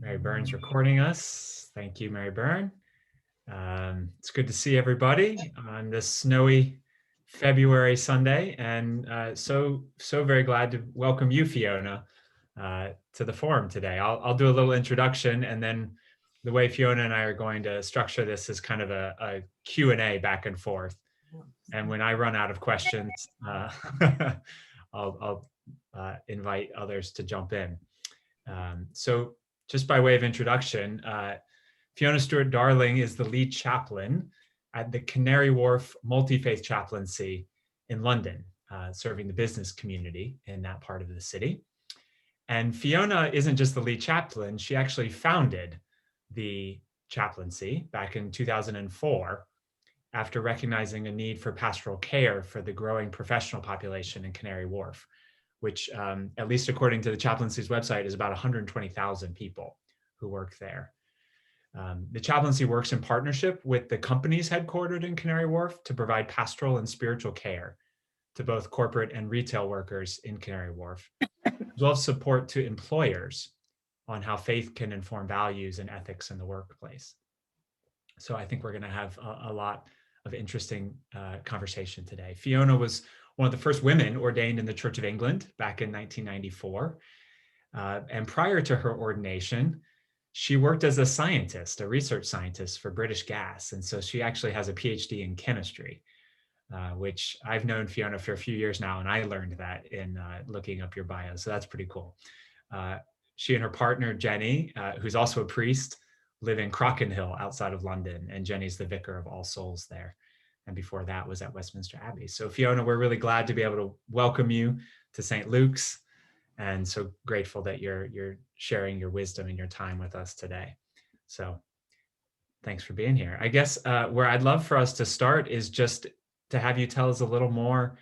Mary Byrne's recording us. Thank you, Mary Byrne. It's good to see everybody on this snowy February Sunday, and so very glad to welcome you, Fiona, to the forum today. I'll do a little introduction, and then the way Fiona and I are going to structure this is kind of a Q&A back and forth. And when I run out of questions, I'll invite others to jump in. So just by way of introduction, Fiona Stewart-Darling is the lead chaplain at the Canary Wharf Multi-Faith Chaplaincy in London, serving the business community in that part of the city. And Fiona isn't just the lead chaplain, she actually founded the chaplaincy back in 2004 after recognizing a need for pastoral care for the growing professional population in Canary Wharf, which, at least according to the chaplaincy's website, is about 120,000 people who work there. The chaplaincy works in partnership with the companies headquartered in Canary Wharf to provide pastoral and spiritual care to both corporate and retail workers in Canary Wharf, as well as support to employers on how faith can inform values and ethics in the workplace. So I think we're going to have a lot of interesting conversation today. Fiona was one of the first women ordained in the Church of England back in 1994. And prior to her ordination, she worked as a scientist, a research scientist for British Gas. And so she actually has a PhD in chemistry, which I've known Fiona for a few years now, and I learned that in looking up your bio. So that's pretty cool. She and her partner, Jenny, who's also a priest, live in Crockenhill outside of London, and Jenny's the vicar of All Souls there. And before that was at Westminster Abbey. So Fiona, we're really glad to be able to welcome you to St. Luke's, and so grateful that you're sharing your wisdom and your time with us today. So thanks for being here. I guess where I'd love for us to start is just to have you tell us a little more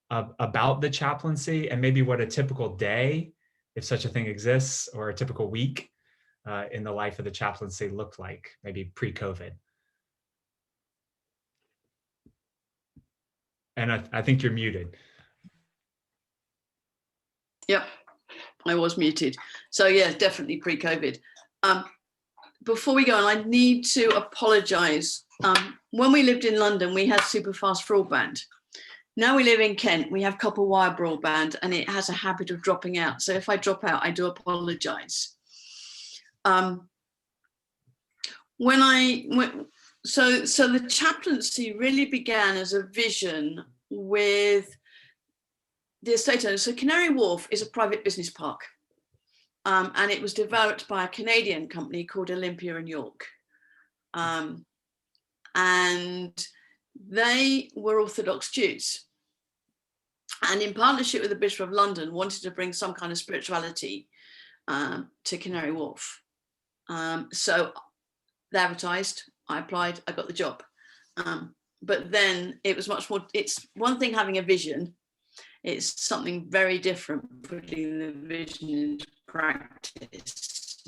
about the chaplaincy and maybe what a typical day, if such a thing exists, or a typical week in the life of the chaplaincy looked like, maybe pre-COVID. And I think you're muted. Yep, I was muted. So yeah, definitely pre-COVID. Before we go on, I need to apologise. When we lived in London, we had super fast broadband. Now we live in Kent, we have copper wire broadband, and it has a habit of dropping out. So if I drop out, I do apologise. So the chaplaincy really began as a vision with the estate owner. So Canary Wharf is a private business park, and it was developed by a Canadian company called Olympia in York. And they were Orthodox Jews. And in partnership with the Bishop of London, wanted to bring some kind of spirituality to Canary Wharf. So they advertised, I applied, I got the job. But then it was much more, it's one thing having a vision, it's something very different putting the vision into practice.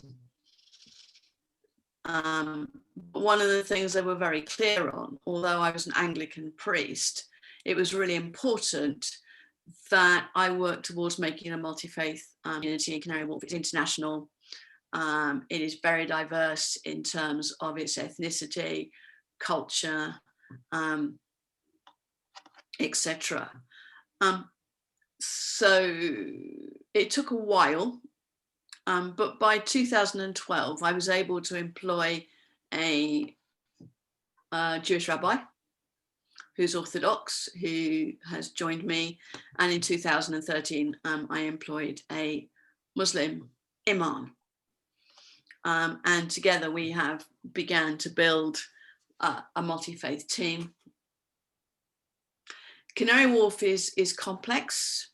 But one of the things they were very clear on, although I was an Anglican priest, it was really important that I work towards making a multi-faith community in Canary Wharf. It's international. It is very diverse in terms of its ethnicity, culture, etc. So it took a while, but by 2012, I was able to employ a Jewish rabbi who's Orthodox, who has joined me. And in 2013, I employed a Muslim imam. And together we have began to build a multi-faith team. Canary Wharf is complex.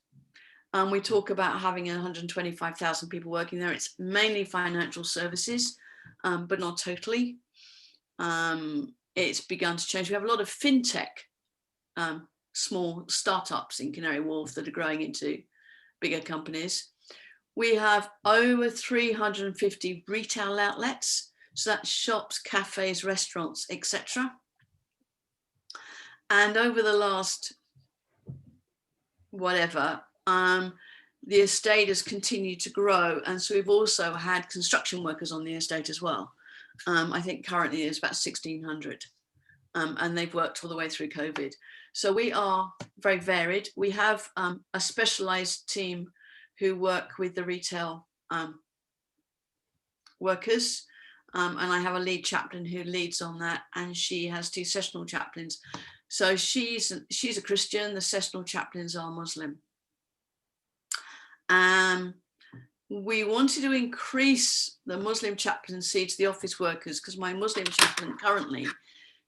We talk about having 125,000 people working there. It's mainly financial services, but not totally. It's begun to change. We have a lot of fintech, small startups in Canary Wharf that are growing into bigger companies. We have over 350 retail outlets. So that's shops, cafes, restaurants, etc. And over the last, the estate has continued to grow. And so we've also had construction workers on the estate as well. I think currently there's about 1,600, and they've worked all the way through COVID. So we are very varied. We have a specialized team who work with the retail workers. And I have a lead chaplain who leads on that, and she has 2 sessional chaplains. So she's a Christian, the sessional chaplains are Muslim. We wanted to increase the Muslim chaplaincy to the office workers because my Muslim chaplain currently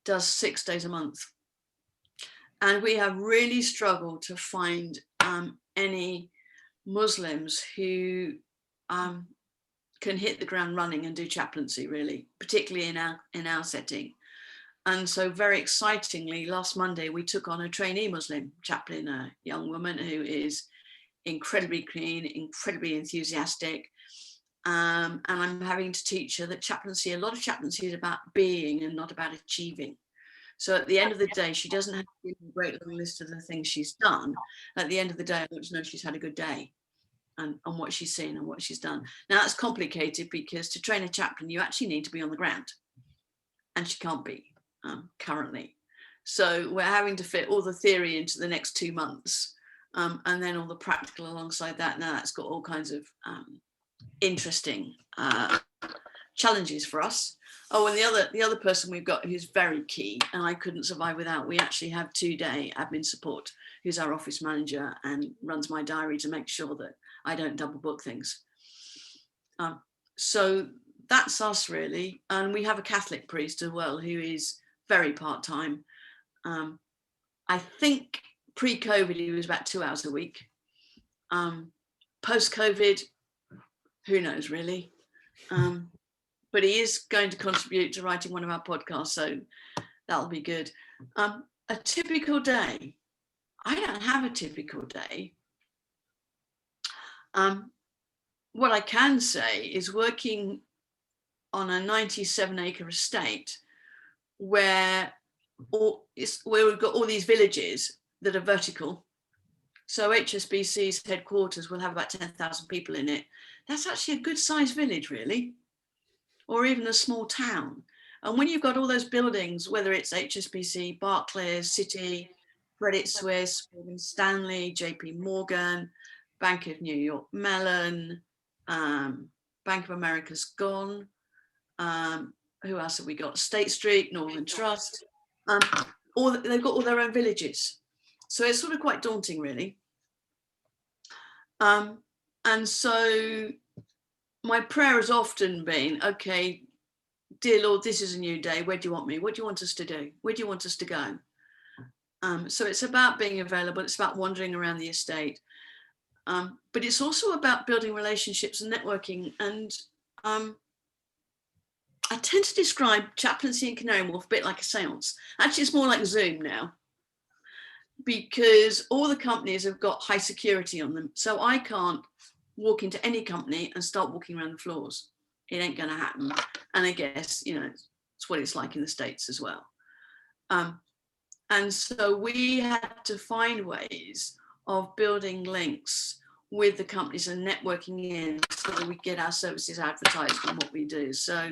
does 6 days a month. And we have really struggled to find any Muslims who can hit the ground running and do chaplaincy, really, particularly in our setting. And so very excitingly, last Monday, we took on a trainee Muslim chaplain, a young woman who is incredibly keen, incredibly enthusiastic. And I'm having to teach her that chaplaincy, a lot of chaplaincy is about being and not about achieving. So at the end of the day, she doesn't have to give a great long list of the things she's done. At the end of the day, I want to know she's had a good day and what she's seen and what she's done. Now that's complicated because to train a chaplain, you actually need to be on the ground, and she can't be currently. So we're having to fit all the theory into the next 2 months, and then all the practical alongside that. Now that's got all kinds of interesting challenges for us. Oh, and the other person we've got who's very key, and I couldn't survive without, we actually have 2-day admin support, who's our office manager and runs my diary to make sure that I don't double book things. So that's us really. And we have a Catholic priest as well, who is very part-time. I think pre-COVID, he was about 2 hours a week. Post-COVID, who knows really? But he is going to contribute to writing one of our podcasts, so that'll be good. A typical day. I don't have a typical day. What I can say is working on a 97-acre estate where we've got all these villages that are vertical. So HSBC's headquarters will have about 10,000 people in it. That's actually a good sized village, really, or even a small town. And when you've got all those buildings, whether it's HSBC, Barclays, Citi, Credit Suisse, Morgan Stanley, JP Morgan, Bank of New York Mellon, Bank of America's gone. Who else have we got? State Street, Northern Trust. They've got all their own villages. So it's sort of quite daunting, really. And so my prayer has often been, okay, dear Lord, this is a new day. Where do you want me? What do you want us to do? Where do you want us to go? So it's about being available. It's about wandering around the estate. But it's also about building relationships and networking. And I tend to describe chaplaincy in Canary Wharf a bit like a seance. Actually, it's more like Zoom now, because all the companies have got high security on them. So I can't walk into any company and start walking around the floors. It ain't going to happen. And I guess, it's what it's like in the States as well. And so we had to find ways of building links with the companies and networking in so that we get our services advertised and what we do. So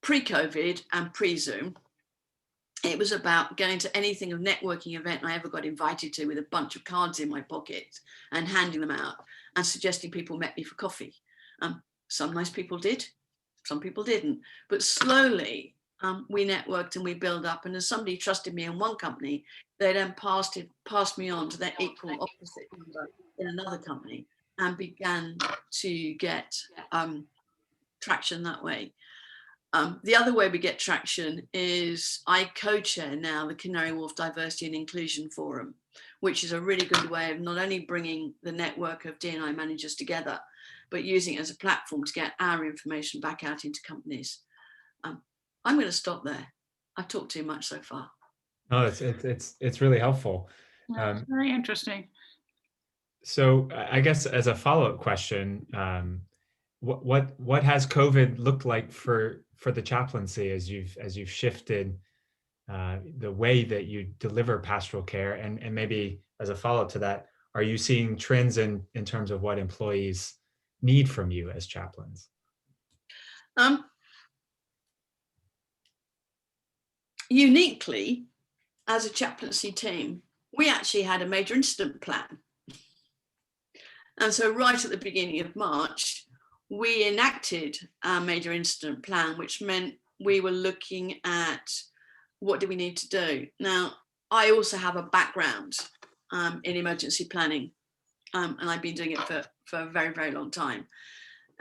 pre-COVID and pre-Zoom, it was about going to anything of networking event I ever got invited to with a bunch of cards in my pocket and handing them out and suggesting people met me for coffee. Some nice people did, some people didn't, but slowly we networked and we built up. And as somebody trusted me in one company, they then passed me on to their equal opposite number in another company and began to get traction that way. The other way we get traction is I co-chair now the Canary Wharf Diversity and Inclusion Forum, which is a really good way of not only bringing the network of D&I managers together, but using it as a platform to get our information back out into companies. I'm going to stop there. I've talked too much so far. No, it's really helpful. That's very interesting. So I guess as a follow-up question, what has COVID looked like for the chaplaincy as you've shifted the way that you deliver pastoral care, and maybe as a follow-up to that, are you seeing trends in terms of what employees need from you as chaplains? Uniquely, as a chaplaincy team, we actually had a major incident plan. And so right at the beginning of March, we enacted our major incident plan, which meant we were looking at what do we need to do. Now, I also have a background in emergency planning, and I've been doing it for a very, very long time.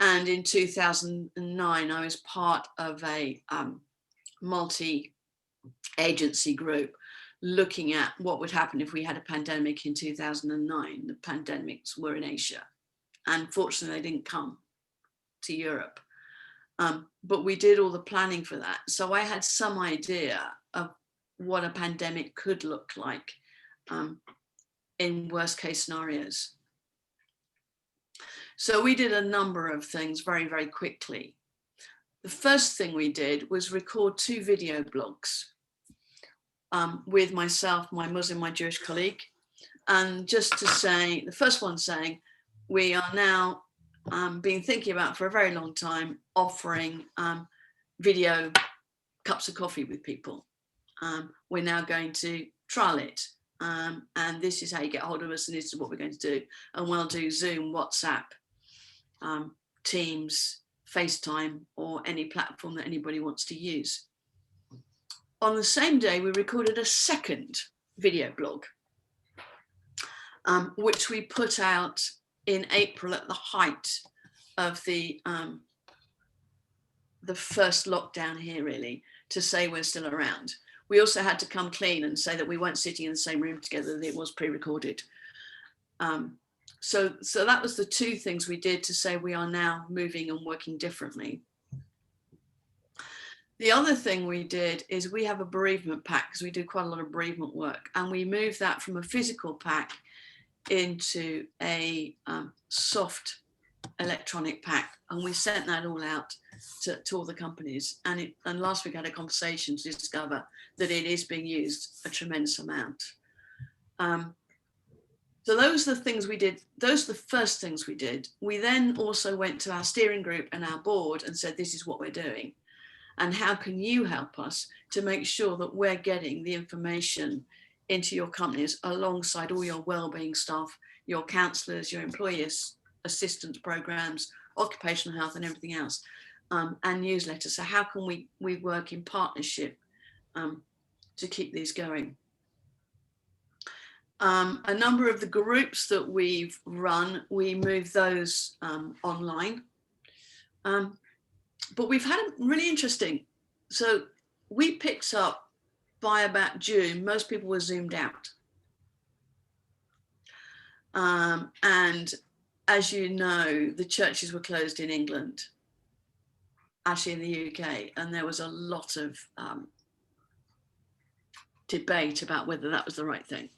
And in 2009, I was part of a multi-agency group looking at what would happen if we had a pandemic in 2009. The pandemics were in Asia, and fortunately they didn't come to Europe. But we did all the planning for that. So I had some idea of what a pandemic could look like in worst case scenarios. So we did a number of things very, very quickly. The first thing we did was record 2 video blogs with myself, my Muslim, my Jewish colleague. And just to say, the first one saying, we are now been thinking about for a very long time, offering video cups of coffee with people. We're now going to trial it. And this is how you get hold of us, and this is what we're going to do. And we'll do Zoom, WhatsApp, Teams, FaceTime, or any platform that anybody wants to use. On the same day, we recorded a second video blog, which we put out in April at the height of the first lockdown here, really, to say we're still around. We also had to come clean and say that we weren't sitting in the same room together, that it was pre-recorded. So that was the 2 things we did to say we are now moving and working differently. The other thing we did is we have a bereavement pack, because we do quite a lot of bereavement work, and we moved that from a physical pack into a soft electronic pack, and we sent that all out to all the companies. And last week I had a conversation to discover that it is being used a tremendous amount. So those are the things we did. Those are the first things we did. We then also went to our steering group and our board and said, this is what we're doing. And how can you help us to make sure that we're getting the information into your companies alongside all your wellbeing staff, your counsellors, your employee assistance programs, occupational health and everything else, and newsletters. So how can we work in partnership to keep these going? A number of the groups that we've run, we move those online. But we've had a really interesting, so we picked up by about June, most people were Zoomed out. And as you know, the churches were closed in England, actually in the UK, and there was a lot of debate about whether that was the right thing.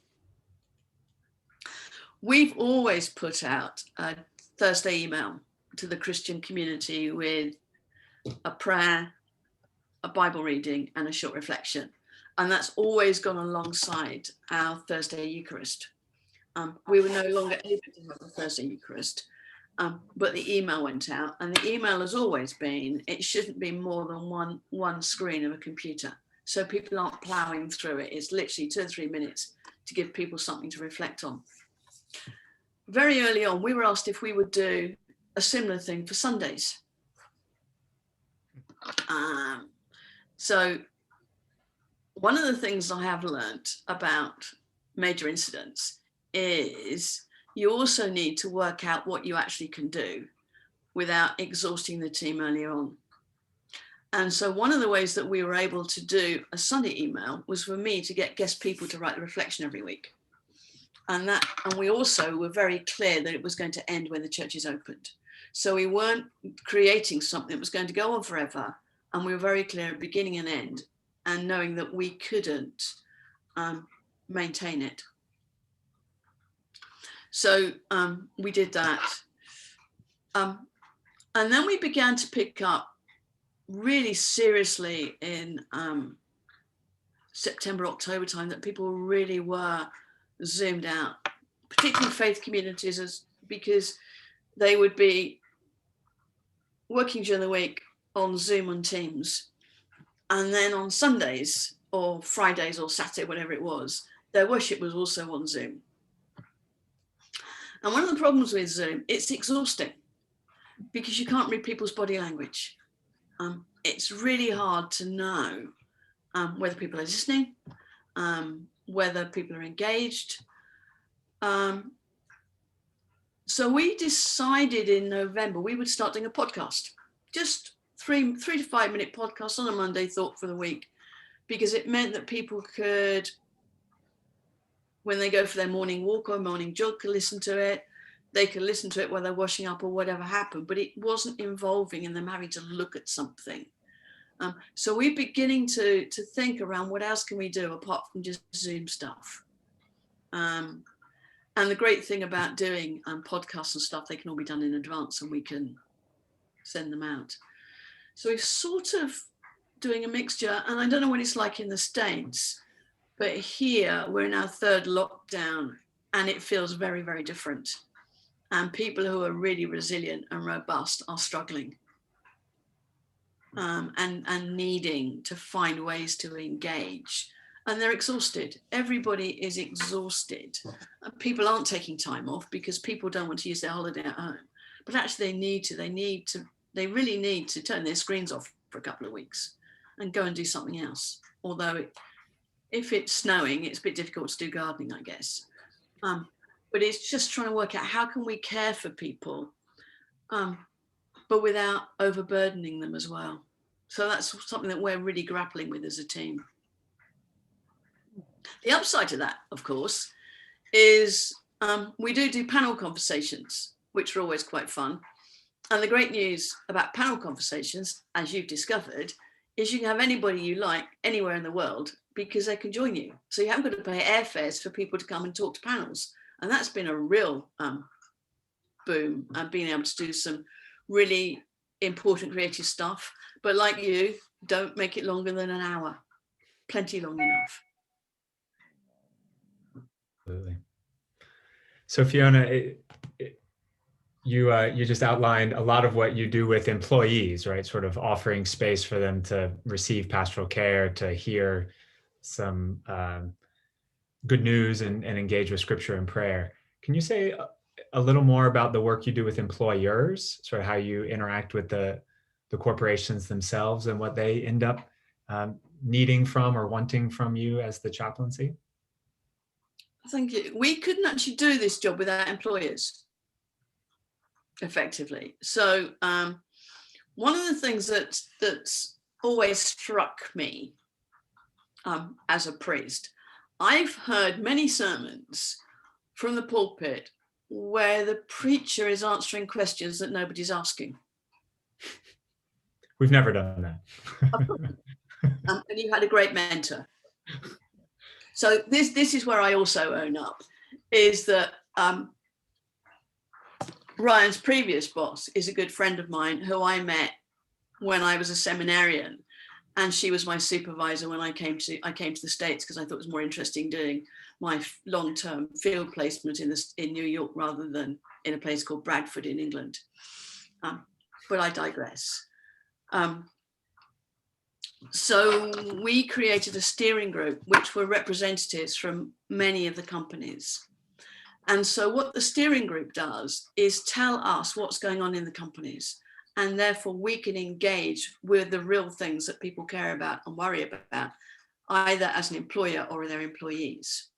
We've always put out a Thursday email to the Christian community with a prayer, a Bible reading, and a short reflection. And that's always gone alongside our Thursday Eucharist. We were no longer able to have a Thursday Eucharist, but the email went out, and the email has always been, it shouldn't be more than one screen of a computer. So people aren't plowing through it. It's literally 2 or 3 minutes to give people something to reflect on. Very early on, we were asked if we would do a similar thing for Sundays. So one of the things I have learned about major incidents is you also need to work out what you actually can do without exhausting the team earlier on. And so one of the ways that we were able to do a Sunday email was for me to get guest people to write the reflection every week. And we also were very clear that it was going to end when the churches opened. So we weren't creating something that was going to go on forever. And we were very clear at beginning and end, and knowing that we couldn't maintain it. So we did that. And then we began to pick up really seriously in September, October time, that people really were Zoomed out particularly faith communities, because they would be working during the week on Zoom and Teams. And then on Sundays or Fridays or Saturday, whatever it was, their worship was also on Zoom. And one of the problems with Zoom, it's exhausting because you can't read people's body language. It's really hard to know whether people are listening, whether people are engaged. So we decided in November we would start doing a podcast, just 3 to 5 minute podcast on a Monday, thought for the week, because it meant that people could, when they go for their morning walk or morning jog, could listen to it. They could listen to it while they're washing up or whatever happened, but it wasn't involving in them having to look at something. So we're beginning to think around what else can we do apart from just Zoom stuff. And the great thing about doing podcasts and stuff, they can all be done in advance and we can send them out. So we're sort of doing a mixture, and I don't know what it's like in the States, but here we're in our third lockdown and it feels very, very different. And people who are really resilient and robust are struggling and needing to find ways to engage. And they're exhausted. Everybody is exhausted. People aren't taking time off because people don't want to use their holiday at home. But actually they really need to turn their screens off for a couple of weeks and go and do something else. Although if it's snowing, it's a bit difficult to do gardening, I guess. But it's just trying to work out how can we care for people, but without overburdening them as well. So that's something that we're really grappling with as a team. The upside to that, of course, is we do panel conversations, which are always quite fun. And the great news about panel conversations, as you've discovered, is you can have anybody you like anywhere in the world because they can join you. So you haven't got to pay airfares for people to come and talk to panels. And that's been a real boom, and being able to do some really important creative stuff. But like you, don't make it longer than an hour. Plenty long enough. Absolutely. So Fiona, you just outlined a lot of what you do with employees, right? Sort of offering space for them to receive pastoral care, to hear some good news and engage with scripture and prayer. Can you say a little more about the work you do with employers, sort of how you interact with the corporations themselves and what they end up needing from or wanting from you as the chaplaincy? Thank you. We couldn't actually do this job without employers, effectively. So one of the things that's always struck me as a priest, I've heard many sermons from the pulpit where the preacher is answering questions that nobody's asking. We've never done that. And you had a great mentor. So this is where I also own up, is that Ryan's previous boss is a good friend of mine who I met when I was a seminarian, and she was my supervisor when I came to the States because I thought it was more interesting doing my long-term field placement in New York rather than in a place called Bradford in England. But I digress. So we created a steering group, which were representatives from many of the companies. And so what the steering group does is tell us what's going on in the companies. And therefore we can engage with the real things that people care about and worry about, either as an employer or their employees.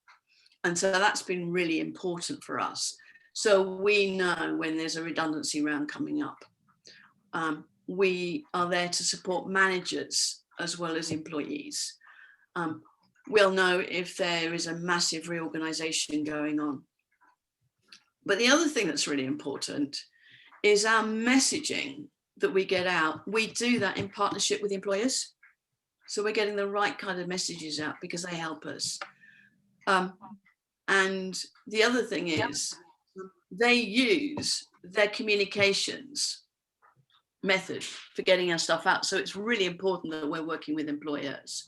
And so that's been really important for us. So we know when there's a redundancy round coming up. We are there to support managers as well as employees. We'll know if there is a massive reorganization going on. But the other thing that's really important is our messaging that we get out. We do that in partnership with employers. So we're getting the right kind of messages out because they help us. And the other thing is they use their communications method for getting our stuff out. So it's really important that we're working with employers.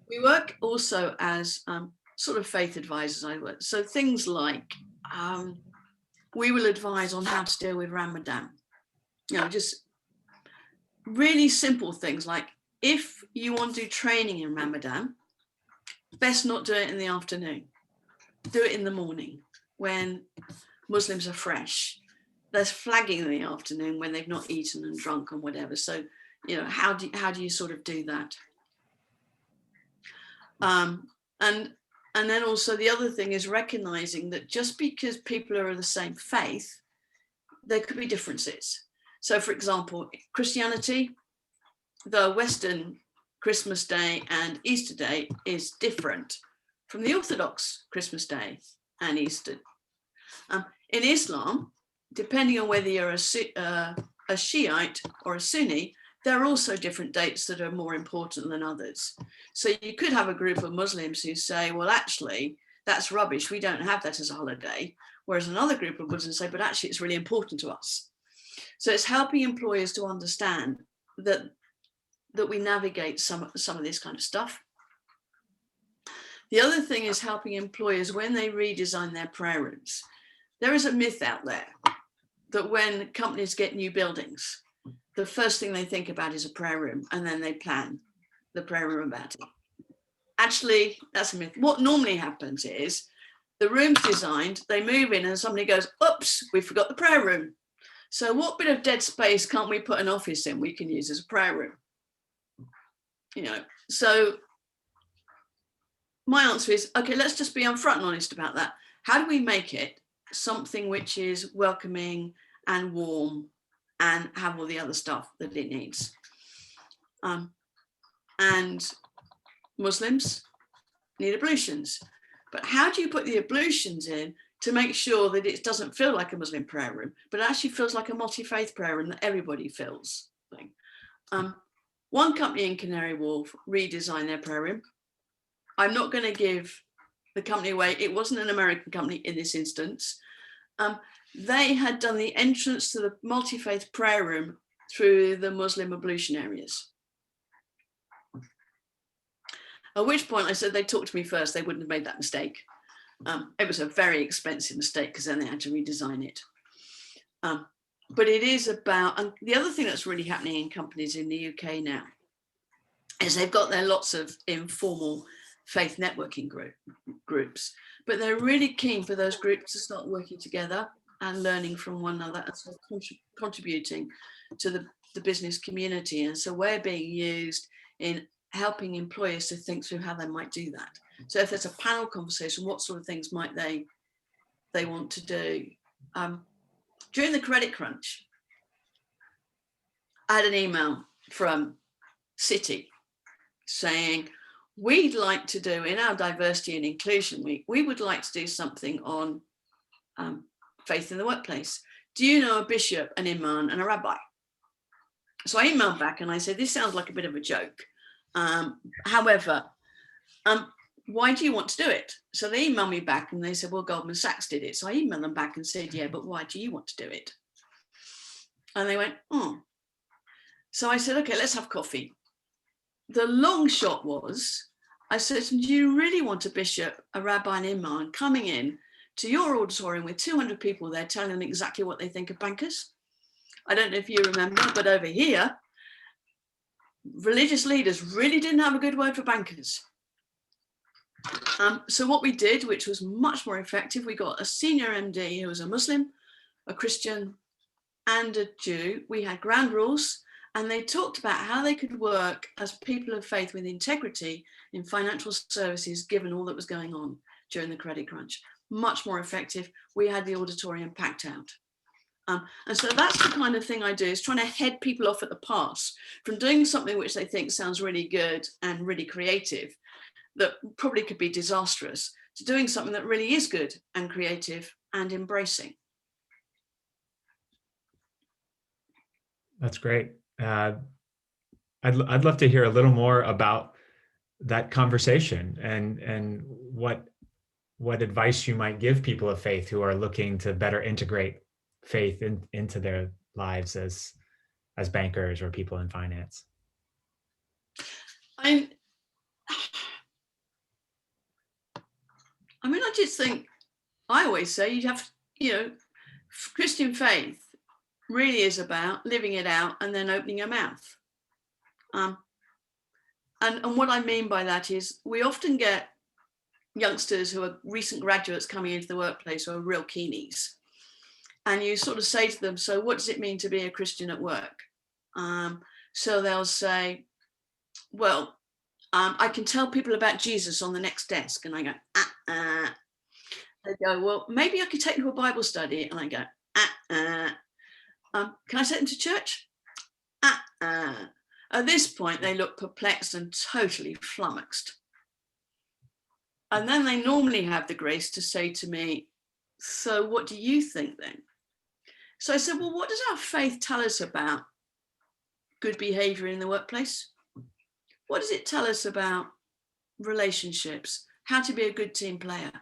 We work also as sort of faith advisors. So things like we will advise on how to deal with Ramadan. Just really simple things like, if you want to do training in Ramadan, best not do it in the afternoon. Do it in the morning when Muslims are fresh. There's flagging in the afternoon when they've not eaten and drunk and whatever. So, how do you sort of do that? And then also the other thing is recognizing that just because people are of the same faith, there could be differences. So, for example, Christianity, the Western Christmas Day and Easter Day is different from the Orthodox Christmas Day and Easter. In Islam, depending on whether you're a Shiite or a Sunni, there are also different dates that are more important than others. So you could have a group of Muslims who say, well, actually, that's rubbish. We don't have that as a holiday. Whereas another group of Muslims say, but actually, it's really important to us. So it's helping employers to understand that we navigate some of this kind of stuff. The other thing is helping employers when they redesign their prayer rooms. There is a myth out there that when companies get new buildings, the first thing they think about is a prayer room, and then they plan the prayer room about it. Actually, that's a myth. What normally happens is the room's designed, they move in, and somebody goes, oops, we forgot the prayer room. So what bit of dead space can't we put an office in we can use as a prayer room? So my answer is, okay, let's just be upfront and honest about that. How do we make it something which is welcoming and warm and have all the other stuff that it needs? And Muslims need ablutions. But how do you put the ablutions in to make sure that it doesn't feel like a Muslim prayer room, but actually feels like a multi-faith prayer room that everybody feels? One company in Canary Wharf redesigned their prayer room. I'm not going to give the company away. It wasn't an American company in this instance. They had done the entrance to the multi-faith prayer room through the Muslim ablution areas. At which point I said they'd talk to me first. They wouldn't have made that mistake. It was a very expensive mistake because then they had to redesign it. But it is about, and the other thing that's really happening in companies in the UK now is they've got their lots of informal faith networking groups, but they're really keen for those groups to start working together and learning from one another and sort of contributing to the business community. And so we're being used in helping employers to think through how they might do that. So if there's a panel conversation, what sort of things might they want to do? During the credit crunch, I had an email from Citi saying, we'd like to do in our diversity and inclusion week, we would like to do something on faith in the workplace. Do you know a bishop, an imam, and a rabbi? So I emailed back and I said, this sounds like a bit of a joke. However, why do you want to do it? So they emailed me back and they said, well, Goldman Sachs did it. So I emailed them back and said, yeah, but why do you want to do it? And they went, oh. So I said, okay, let's have coffee. The long shot was, I said, do you really want a bishop, a rabbi, and imam coming in to your auditorium with 200 people there telling them exactly what they think of bankers? I don't know if you remember, but over here, religious leaders really didn't have a good word for bankers. So what we did, which was much more effective, we got a senior MD who was a Muslim, a Christian, and a Jew. We had ground rules, and they talked about how they could work as people of faith with integrity in financial services, given all that was going on during the credit crunch. Much more effective. We had the auditorium packed out. And so that's the kind of thing I do, is trying to head people off at the pass from doing something which they think sounds really good and really creative, that probably could be disastrous, to doing something that really is good and creative and embracing. That's great. I'd love to hear a little more about that conversation and what advice you might give people of faith who are looking to better integrate faith into their lives as bankers or people in finance. I mean, I just think I always say you have, Christian faith really is about living it out and then opening your mouth. And what I mean by that is we often get youngsters who are recent graduates coming into the workplace who are real keenies. And you sort of say to them, so what does it mean to be a Christian at work? So they'll say, well, I can tell people about Jesus on the next desk. And I go, They go, well, maybe I could take you to a Bible study. And I go, can I take them to church? At this point, they look perplexed and totally flummoxed. And then they normally have the grace to say to me, so what do you think then? So I said, well, what does our faith tell us about good behavior in the workplace? What does it tell us about relationships? How to be a good team player?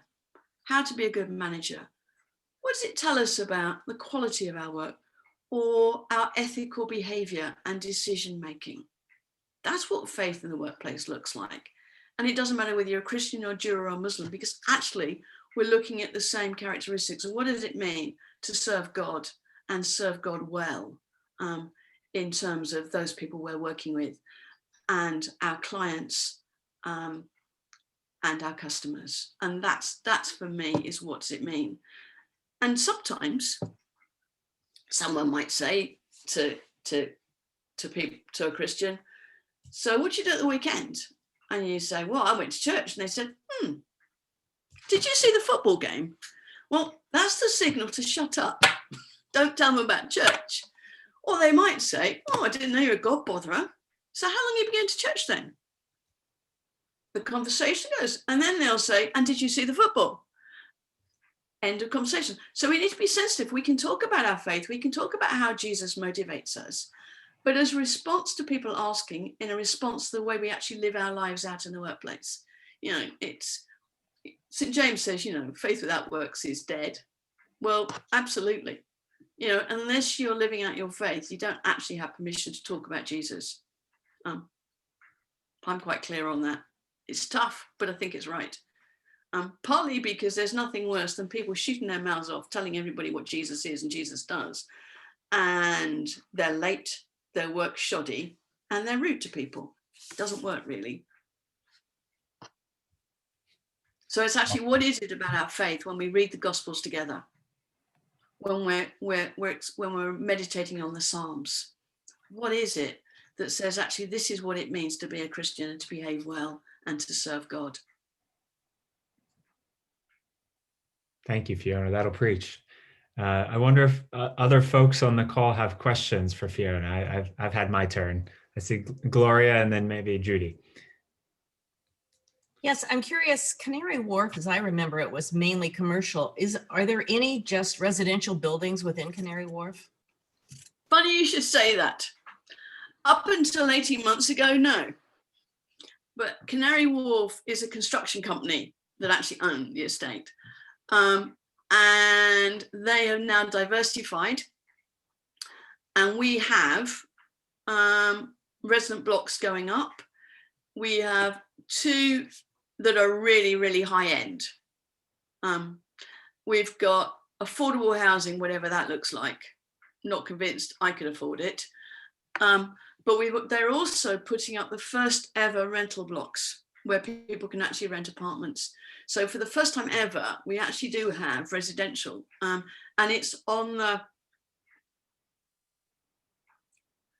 How to be a good manager? What does it tell us about the quality of our work or our ethical behavior and decision making? That's what faith in the workplace looks like. And it doesn't matter whether you're a Christian or Jew or a Muslim, because actually we're looking at the same characteristics. And what does it mean to serve God and serve God well in terms of those people we're working with and our clients and our customers? And that's for me is what does it mean? And sometimes someone might say to a Christian, so what did you do at the weekend? And you say, well, I went to church. And they said, did you see the football game? Well, that's the signal to shut up. Don't tell them about church. Or they might say, oh, I didn't know you're a God botherer. So how long have you been going to church then? The conversation goes, and then they'll say, and did you see the football? End of conversation. So we need to be sensitive. We can talk about our faith. We can talk about how Jesus motivates us. But as a response to people asking, in a response to the way we actually live our lives out in the workplace, it's St. James says, faith without works is dead. Well, absolutely. Unless you're living out your faith, you don't actually have permission to talk about Jesus. I'm quite clear on that. It's tough, but I think it's right. Partly because there's nothing worse than people shooting their mouths off, telling everybody what Jesus is and Jesus does. And they're late, their work's shoddy, and they're rude to people. It doesn't work really. So it's actually, what is it about our faith when we read the Gospels together? When we're meditating on the Psalms, what is it that says actually this is what it means to be a Christian and to behave well and to serve God? Thank you, Fiona. That'll preach. I wonder if other folks on the call have questions for Fiona. I've had my turn. I see Gloria and then maybe Judy. Yes, I'm curious. Canary Wharf, as I remember it, was mainly commercial. Are there any just residential buildings within Canary Wharf? Funny you should say that. Up until 18 months ago, no. But Canary Wharf is a construction company that actually owned the estate. And they have now diversified. And we have resident blocks going up. We have 2 that are really, really high end. We've got affordable housing, whatever that looks like. Not convinced I could afford it. But they're also putting up the first ever rental blocks where people can actually rent apartments. So for the first time ever, we actually do have residential, and it's on the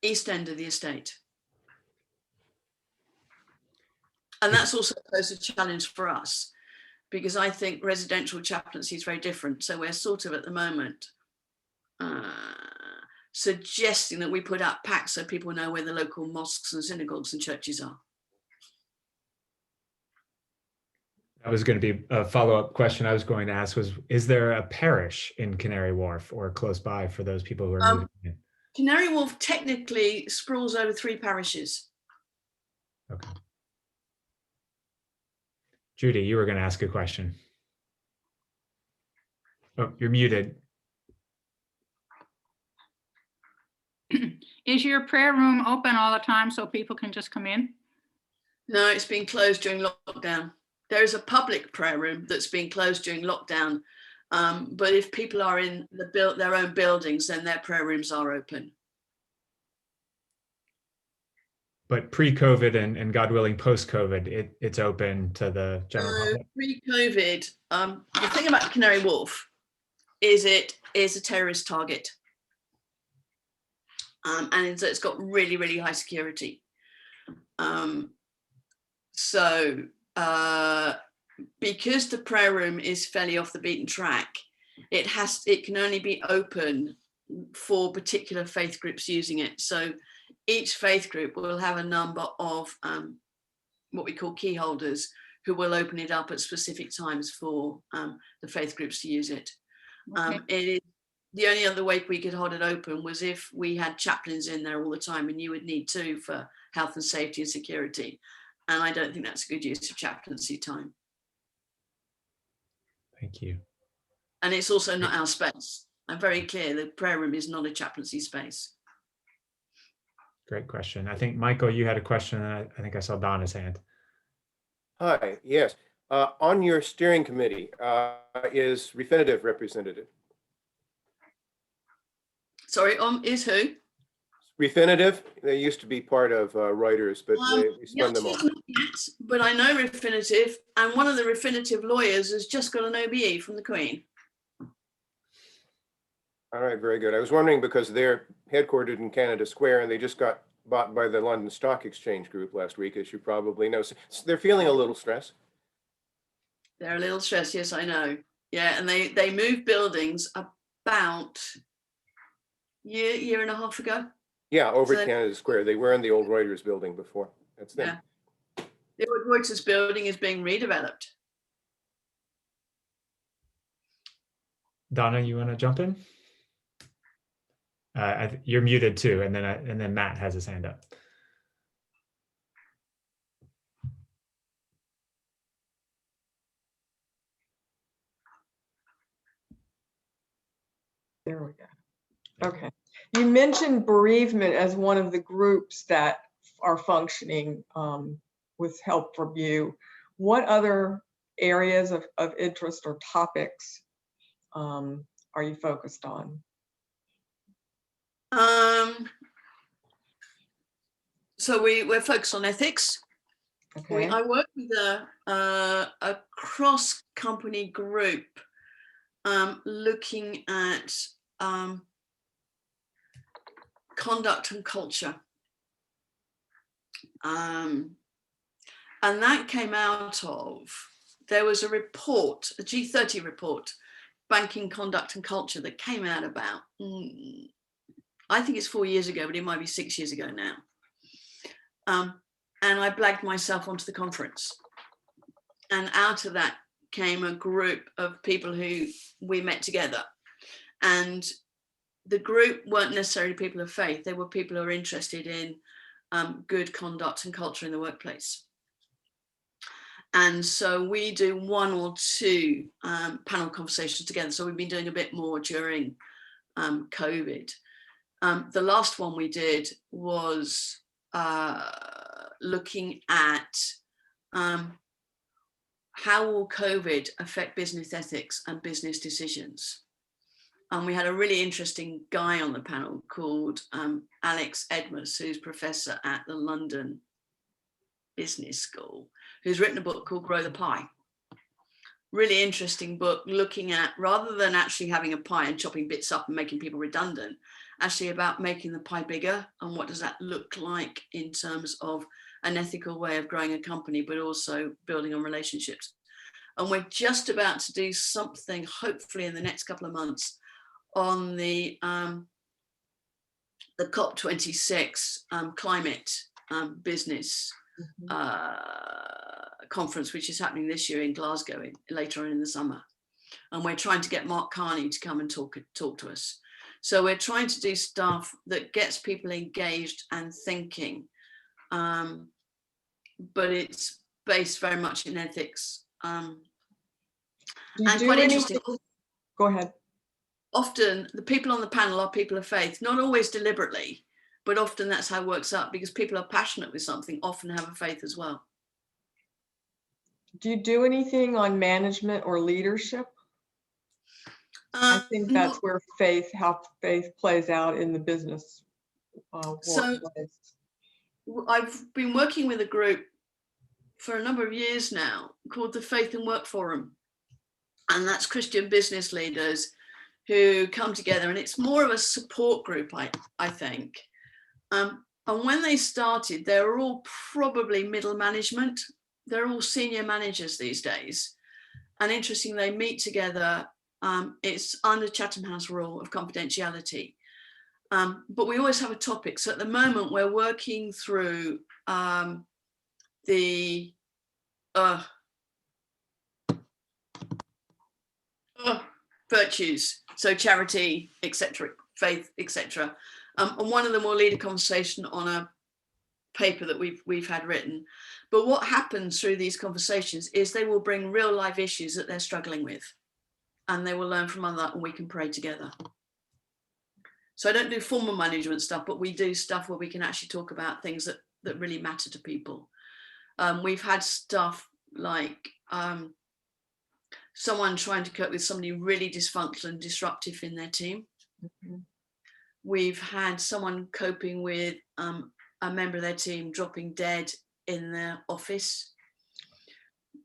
east end of the estate. And that's also posed a challenge for us, because I think residential chaplaincy is very different. So we're sort of at the moment suggesting that we put out packs so people know where the local mosques and synagogues and churches are. That was going to be a follow-up question I was going to ask was, is there a parish in Canary Wharf or close by for those people who are moving in? Canary Wharf technically sprawls over 3 parishes. Okay. Judy, you were going to ask a question. Oh, you're muted. Is your prayer room open all the time so people can just come in? No, it's been closed during lockdown. There is a public prayer room that's been closed during lockdown But if people are in their own buildings, then their prayer rooms are open. But pre-COVID and God willing post-COVID, it's open to the general public. Pre-COVID, the thing about Canary Wharf is it is a terrorist target. And it's got really, really high security. Because the prayer room is fairly off the beaten track, it can only be open for particular faith groups using it. So each faith group will have a number of what we call key holders who will open it up at specific times for the faith groups to use it. Okay. It is the only other way we could hold it open was if we had chaplains in there all the time, and you would need two for health and safety and security. And I don't think that's a good use of chaplaincy time. Thank you. And it's also not our space. I'm very clear, the prayer room is not a chaplaincy space. Great question. I think, Michael, you had a question, and I think I saw Donna's hand. Hi, yes. On your steering committee, is Refinitiv representative? Sorry, is who? Refinitiv, they used to be part of Reuters, but we spun them off. Not yet, but I know Refinitiv, and one of the Refinitiv lawyers has just got an OBE from the Queen. All right, very good. I was wondering because they're headquartered in Canada Square and they just got bought by the London Stock Exchange Group last week, as you probably know. So they're feeling a little stress. They're a little stressed, yes, I know. Yeah, and they moved buildings about year and a half ago. Yeah, over So- Canada Square. They were in the old Reuters building before. That's them. Yeah. The old Reuters building is being redeveloped. Donna, you want to jump in? You're muted too, and then Matt has his hand up. There we go. Okay. You mentioned bereavement as one of the groups that are functioning with help from you. What other areas of interest or topics are you focused on? So we're focused on ethics. Okay. I work with a cross-company group looking at conduct and culture. And that came out of, there was a report, a G30 report, Banking Conduct and Culture, that came out about, I think it's 4 years ago, but it might be 6 years ago now. And I blagged myself onto the conference. And out of that came a group of people who we met together. And the group weren't necessarily people of faith. They were people who are interested in good conduct and culture in the workplace. And so we do one or two panel conversations together. So we've been doing a bit more during COVID. The last one we did was looking at how will COVID affect business ethics and business decisions. And we had a really interesting guy on the panel called Alex Edmers, who's professor at the London Business School, who's written a book called Grow the Pie. Really interesting book, looking at, rather than actually having a pie and chopping bits up and making people redundant, actually about making the pie bigger and what does that look like in terms of an ethical way of growing a company, but also building on relationships. And we're just about to do something, hopefully in the next couple of months, on the COP26 climate business conference, which is happening this year in Glasgow later on in the summer. And we're trying to get Mark Carney to come and talk to us. So we're trying to do stuff that gets people engaged and thinking, but it's based very much in ethics. And quite interesting. Go ahead. Often the people on the panel are people of faith, not always deliberately, but often that's how it works out, because people are passionate with something, often have a faith as well. Do you do anything on management or leadership? I think that's where how faith plays out in the business So- workplace. I've been working with a group for a number of years now called the Faith and Work Forum. And that's Christian business leaders who come together, and it's more of a support group, I think. And when they started, they were all probably middle management. They're all senior managers these days. And interesting, they meet together. It's under Chatham House rule of confidentiality. But we always have a topic. So at the moment, we're working through the virtues, so charity, etc., faith, etc. And one of them will lead a conversation on a paper that we've had written. But what happens through these conversations is they will bring real life issues that they're struggling with, and they will learn from other, and we can pray together. So I don't do formal management stuff, but we do stuff where we can actually talk about things that really matter to people. We've had stuff like someone trying to cope with somebody really dysfunctional and disruptive in their team. Mhm. We've had someone coping with a member of their team dropping dead in their office.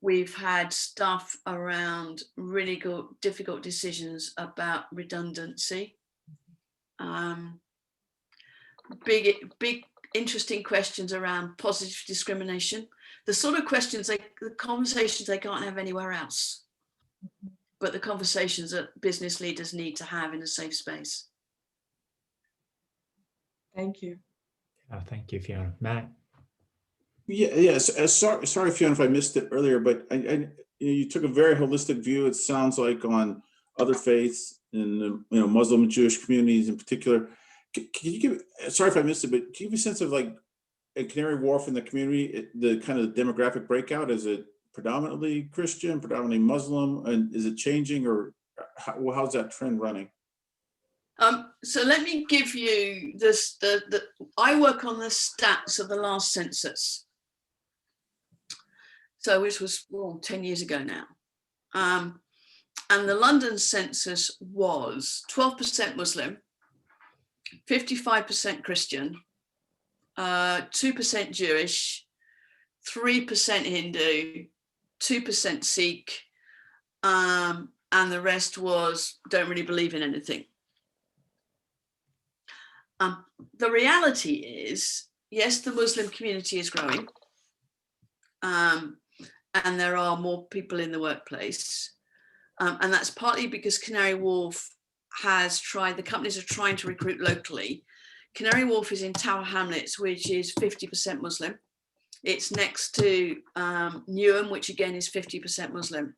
We've had stuff around really difficult decisions about redundancy. Big interesting questions around positive discrimination. The sort of questions, the conversations they can't have anywhere else, but the conversations that business leaders need to have in a safe space. Thank you. Thank you, Fiona. Matt? Yes. Sorry, Fiona, if I missed it earlier, but you took a very holistic view, it sounds like, on other faiths in the Muslim and Jewish communities in particular. Can you give, sorry if I missed it, but can you give a sense of, like, at Canary Wharf in the community, the kind of demographic breakout? Is it predominantly Christian, predominantly Muslim, and is it changing, or how's that trend running? So let me give you this. I work on the stats of the last census, so which was 10 years ago now. And the London census was 12% Muslim, 55% Christian, 2% Jewish, 3% Hindu, 2% Sikh, and the rest was don't really believe in anything. The reality is, yes, the Muslim community is growing, and there are more people in the workplace, and that's partly because Canary Wharf has tried, the companies are trying to recruit locally. Canary Wharf is in Tower Hamlets, which is 50% Muslim. It's next to Newham, which again is 50% Muslim.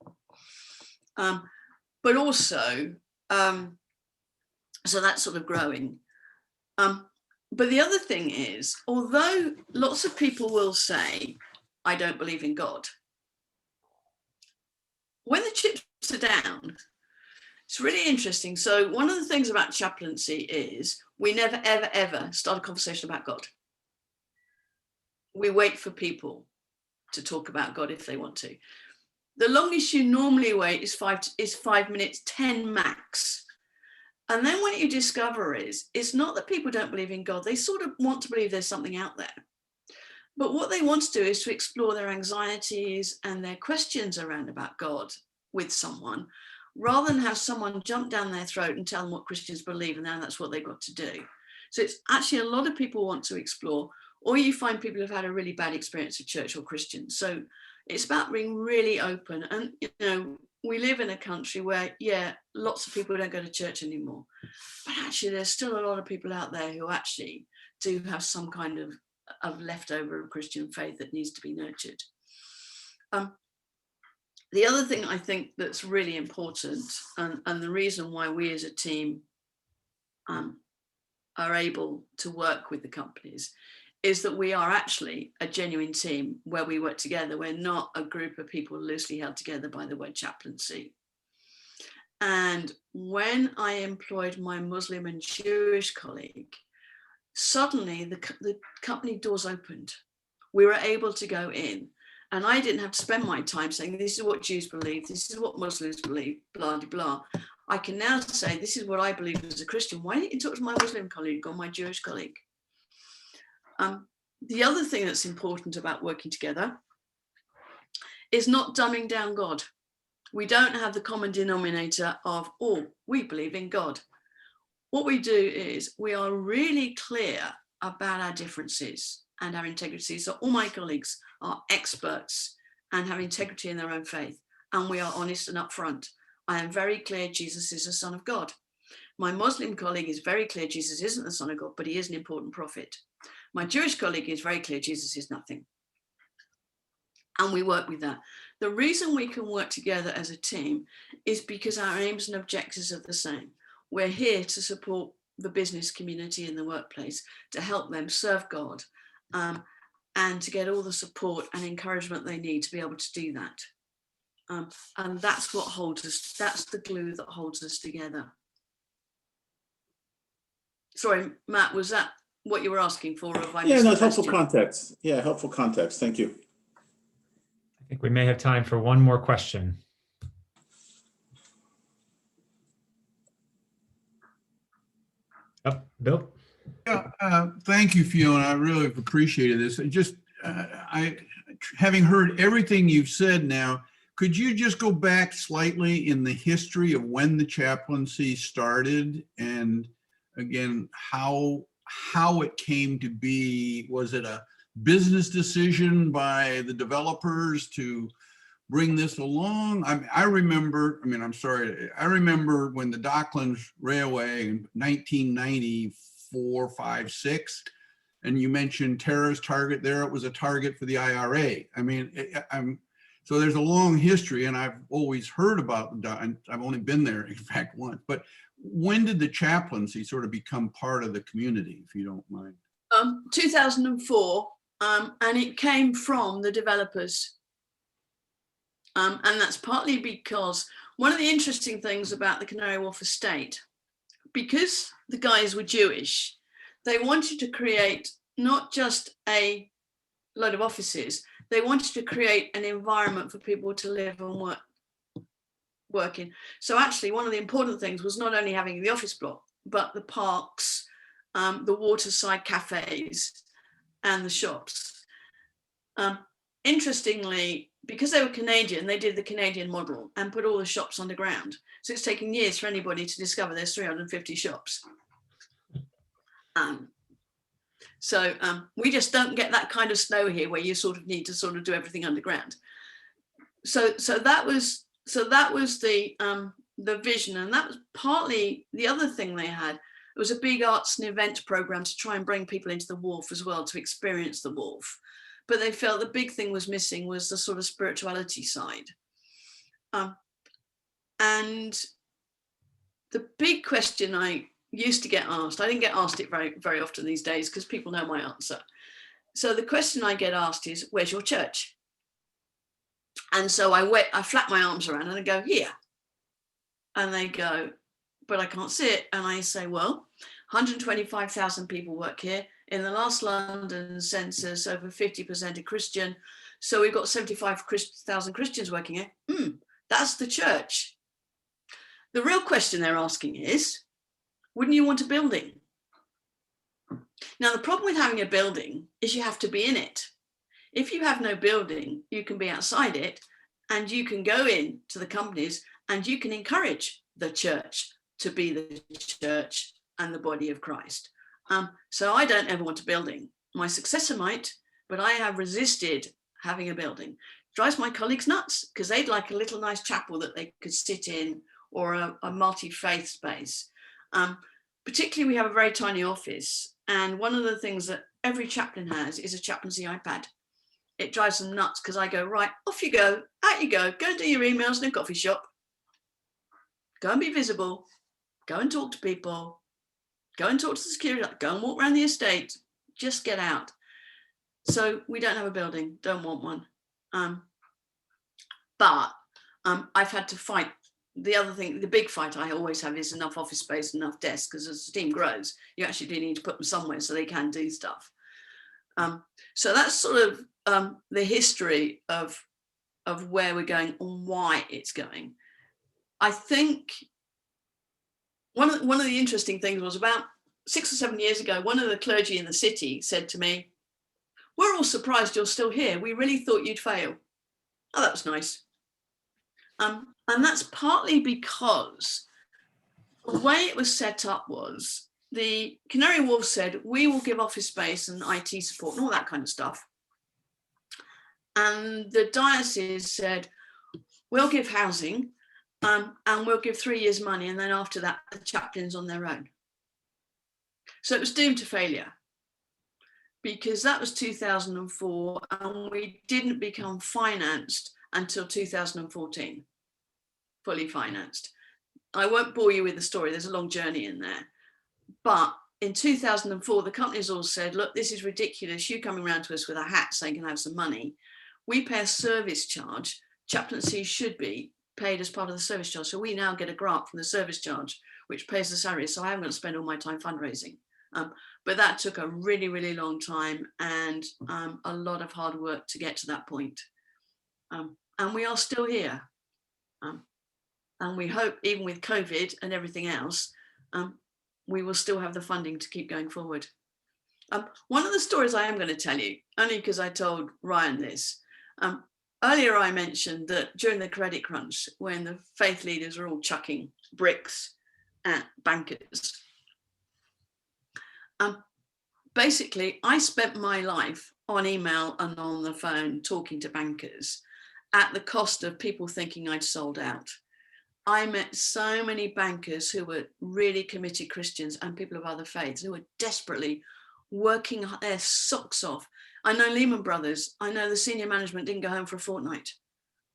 But also, so that's sort of growing. But the other thing is, although lots of people will say, I don't believe in God, when the chips are down, it's really interesting. So one of the things about chaplaincy is we never, ever, ever start a conversation about God. We wait for people to talk about God if they want to. The longest you normally wait is 5 minutes, 10 max. And then what you discover is, it's not that people don't believe in God. They sort of want to believe there's something out there. But what they want to do is to explore their anxieties and their questions around about God with someone, rather than have someone jump down their throat and tell them what Christians believe, and then that's what they've got to do. So it's actually a lot of people want to explore, or you find people who've had a really bad experience with church or Christians. So it's about being really open. And, we live in a country where, lots of people don't go to church anymore. But actually, there's still a lot of people out there who actually do have some kind of leftover of Christian faith that needs to be nurtured. The other thing I think that's really important, and the reason why we as a team are able to work with the companies, is that we are actually a genuine team where we work together. We're not a group of people loosely held together by the word chaplaincy. And when I employed my Muslim and Jewish colleague, suddenly the company doors opened. We were able to go in, and I didn't have to spend my time saying, this is what Jews believe, this is what Muslims believe, blah, blah, blah. I can now say, this is what I believe as a Christian. Why didn't you talk to my Muslim colleague or my Jewish colleague? The other thing that's important about working together is not dumbing down God. We don't have the common denominator of, oh, we believe in God. What we do is we are really clear about our differences and our integrity. So all my colleagues are experts and have integrity in their own faith. And we are honest and upfront. I am very clear Jesus is the Son of God. My Muslim colleague is very clear Jesus isn't the Son of God, but he is an important prophet. My Jewish colleague is very clear Jesus is nothing. And we work with that. The reason we can work together as a team is because our aims and objectives are the same. We're here to support the business community in the workplace, to help them serve God, and to get all the support and encouragement they need to be able to do that. And that's what holds us, that's the glue that holds us together. Sorry, Matt, was that what you were asking for? Or have I Yeah, no, missed the helpful question? context. Yeah, helpful context. Thank you. I think we may have time for one more question. Oh, Bill? Yeah, thank you, Fiona. I really appreciated this. Having heard everything you've said now, could you just go back slightly in the history of when the chaplaincy started, and again, how it came to be? Was it a business decision by the developers to bring this along? I remember when the Docklands Railway in 1994, 5, 6, and you mentioned terrorist target there. It was a target for the IRA. So there's a long history, and I've always heard about and I've only been there, in fact, once. But when did the chaplaincy sort of become part of the community, if you don't mind? 2004, and it came from the developers. And that's partly because one of the interesting things about the Canary Wharf estate, because the guys were Jewish, they wanted to create not just a load of offices, they wanted to create an environment for people to live and work in. So actually, one of the important things was not only having the office block, but the parks, the waterside cafes, and the shops. Interestingly, because they were Canadian, they did the Canadian model and put all the shops underground. So it's taken years for anybody to discover there's 350 shops. So we just don't get that kind of snow here where you sort of need to sort of do everything underground. So that was the vision, and that was partly the other thing they had. It was a big arts and event program to try and bring people into the wharf as well to experience the wharf. But they felt the big thing was missing was the sort of spirituality side. And the big question I used to get asked, I didn't get asked it very, very often these days because people know my answer. So the question I get asked is, where's your church? And so I flap my arms around and I go, here. And they go, but I can't see it. And I say, well, 125,000 people work here. In the last London census, over 50% are Christian. So we've got 75,000 Christians working here. That's the church. The real question they're asking is, wouldn't you want a building? Now, the problem with having a building is you have to be in it. If you have no building, you can be outside it and you can go in to the companies and you can encourage the church to be the church and the body of Christ. So I don't ever want a building. My successor might, but I have resisted having a building. It drives my colleagues nuts because they'd like a little nice chapel that they could sit in, or a multi-faith space. Particularly, we have a very tiny office. And one of the things that every chaplain has is a chaplaincy iPad. It drives them nuts because I go, right, off you go, out you go and do your emails in a coffee shop. Go and be visible. Go and talk to people. Go and talk to the security. Go and walk around the estate. Just get out. So we don't have a building. Don't want one. But I've had to fight. The other thing, the big fight I always have is enough office space, enough desks, because as the team grows, you actually do need to put them somewhere so they can do stuff. So that's sort of the history of where we're going and why it's going. I think one of the interesting things was about 6 or 7 years ago, one of the clergy in the city said to me, "We're all surprised you're still here. We really thought you'd fail." Oh, that was nice. And that's partly because the way it was set up was the Canary Wharf said, we will give office space and IT support and all that kind of stuff. And the diocese said, we'll give housing and we'll give 3 years money. And then after that, the chaplains on their own. So it was doomed to failure because that was 2004 and we didn't become financed until 2014, fully financed. I won't bore you with the story. There's a long journey in there. But in 2004, the companies all said, look, this is ridiculous. You coming around to us with a hat saying you can have some money. We pay a service charge. Chaplaincy should be paid as part of the service charge. So we now get a grant from the service charge, which pays the salary. So I haven't got to spend all my time fundraising. But that took a really, really long time and a lot of hard work to get to that point. And we are still here. And we hope, even with COVID and everything else, we will still have the funding to keep going forward. One of the stories I am going to tell you, only because I told Ryan this, earlier I mentioned that during the credit crunch, when the faith leaders were all chucking bricks at bankers, basically I spent my life on email and on the phone talking to bankers at the cost of people thinking I'd sold out. I met so many bankers who were really committed Christians and people of other faiths who were desperately working their socks off. I know Lehman Brothers, I know the senior management didn't go home for a fortnight.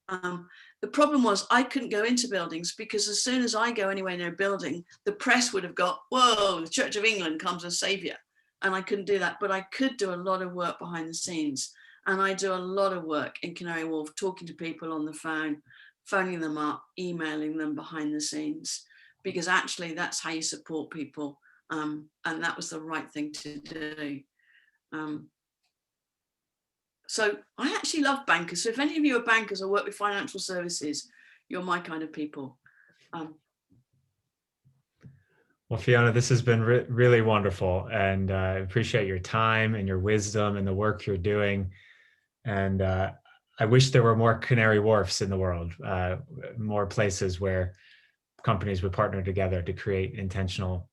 The problem was I couldn't go into buildings because as soon as I go anywhere near a building, the press would have got, whoa, the Church of England comes as savior. And I couldn't do that, but I could do a lot of work behind the scenes. And I do a lot of work in Canary Wharf, talking to people on the phone, phoning them up, emailing them behind the scenes, because actually that's how you support people. And that was the right thing to do. So I actually love bankers. So if any of you are bankers or work with financial services, you're my kind of people. Well, Fiona, this has been really wonderful, and I appreciate your time and your wisdom and the work you're doing. And I wish there were more Canary Wharfs in the world, more places where companies would partner together to create intentional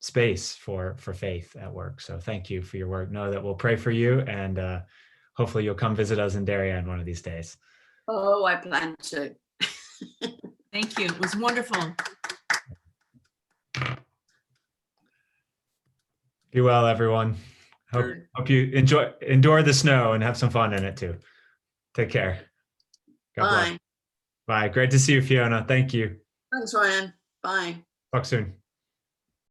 space for faith at work. So thank you for your work. Know that we'll pray for you, and hopefully you'll come visit us in Darien one of these days. Oh, I plan to. Thank you. It was wonderful. Be well, everyone. Hope you endure the snow and have some fun in it too. Take care. God bless. Bye. Bye. Great to see you, Fiona. Thank you. Thanks, Ryan. Bye. Talk soon.